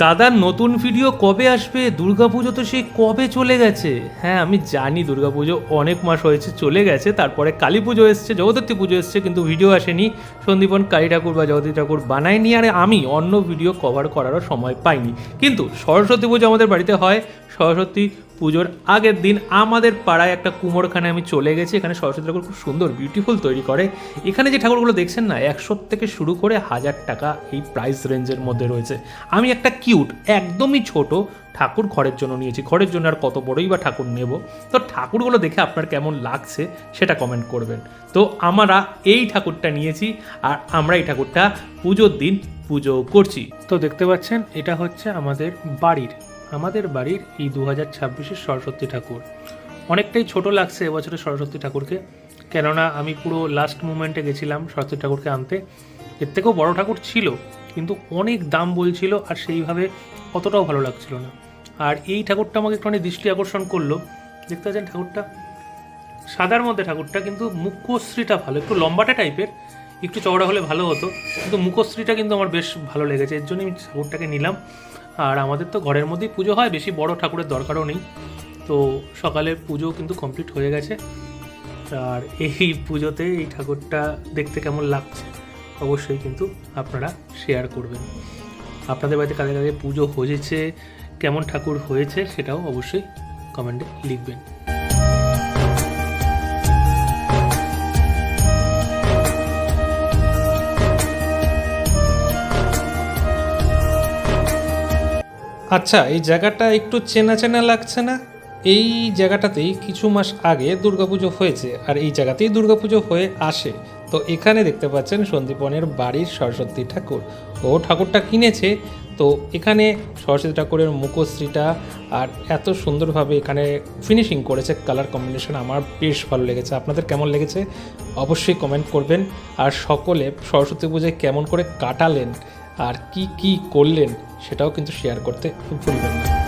দাদার নতুন ভিডিও কবে আসবে? দুর্গাপুজো তো সেই কবে চলে গেছে। হ্যাঁ আমি জানি দুর্গাপুজো অনেক মাস হয়েছে চলে গেছে, তারপরে কালী পুজো এসছে, জগদ্ধাত্রী পুজো এসছে, কিন্তু ভিডিও আসেনি। সন্দীপন কালী ঠাকুর বা জগদ্ধাত্রী ঠাকুর বানায়নি, আর আমি অন্য ভিডিও কভার করারও সময় পাইনি। কিন্তু সরস্বতী পুজো আমাদের বাড়িতে হয়। সরস্বতী পুজোর আগের দিন আমাদের পাড়ায় একটা কুমোরখানে আমি চলে গেছি। এখানে সরস্বতী ঠাকুর খুব সুন্দর বিউটিফুল তৈরি করে। এখানে যে ঠাকুরগুলো দেখছেন না, 100 থেকে শুরু করে 1000 টাকা এই প্রাইস রেঞ্জের মধ্যে রয়েছে। আমি একটা কিউট একদমই ছোট ঠাকুর ঘরের জন্য নিয়েছি। ঘরের জন্য আর কত বড়ই বা ঠাকুর নেব। তো ঠাকুরগুলো দেখে আপনার কেমন লাগছে সেটা কমেন্ট করবেন। তো আমরা এই ঠাকুরটা নিয়েছি, আর আমরা এই ঠাকুরটা পুজোর দিন পুজো করছি। তো দেখতে পাচ্ছেন এটা হচ্ছে আমাদের বাড়ির এই 2026-এর সরস্বতী ঠাকুর। অনেকটাই ছোট লাগছে এবছরের সরস্বতী ঠাকুরকে, কেননা আমি পুরো লাস্ট মোমেন্টে গেছিলাম সরস্বতী ঠাকুরকে আনতে। এর থেকেও বড় ঠাকুর ছিল, কিন্তু অনেক দাম বলছিল, আর সেইভাবে অতটাও ভালো লাগছিল না। আর এই ঠাকুরটা আমাকে একটু দৃষ্টি আকর্ষণ করলো। দেখতে পাচ্ছেন ঠাকুরটা সাদার মধ্যে, ঠাকুরটা কিন্তু মুখশ্রীটা ভালো, একটু লম্বাটা টাইপের, একটু চওড়া হলে ভালো হতো, কিন্তু মুখশ্রীটা কিন্তু আমার বেশ ভালো লেগেছে, এর জন্যই আমি ঠাকুরটাকে নিলাম। আর আমাদের তো ঘরের মধ্যেই পুজো হয়, বেশি বড় ঠাকুরের দরকারও নেই। তো সকালে পুজো কিন্তু কমপ্লিট হয়ে গেছে। আর এই পুজোতে এই ঠাকুরটা দেখতে কেমন লাগছে অবশ্যই কিন্তু আপনারা শেয়ার করবেন। আপনাদের বাড়িতে কাদের কাদের পুজো হয়েছে, কেমন ঠাকুর হয়েছে সেটাও অবশ্যই কমেন্টে লিখবেন। আচ্ছা, এই জায়গাটা একটু চেনা চেনা লাগছে না? এই জায়গাটাতেই কিছু মাস আগে দুর্গাপুজো হয়েছে, আর এই জায়গাতেই দুর্গাপুজো হয়ে আসে। তো এখানে দেখতে পাচ্ছেন সন্দীপনের বাড়ির সরস্বতী ঠাকুর। ও ঠাকুরটা কিনেছে। তো এখানে সরস্বতী ঠাকুরের মুখশ্রীটা আর এত সুন্দরভাবে এখানে ফিনিশিং করেছে, কালার কম্বিনেশন আমার বেশ ভালো লেগেছে। আপনাদের কেমন লেগেছে অবশ্যই কমেন্ট করবেন। আর সকলে সরস্বতী পুজোয় কেমন করে কাটালেন আর কি কি করলেন সেটাও কিন্তু শেয়ার করতে ভুলবেন না।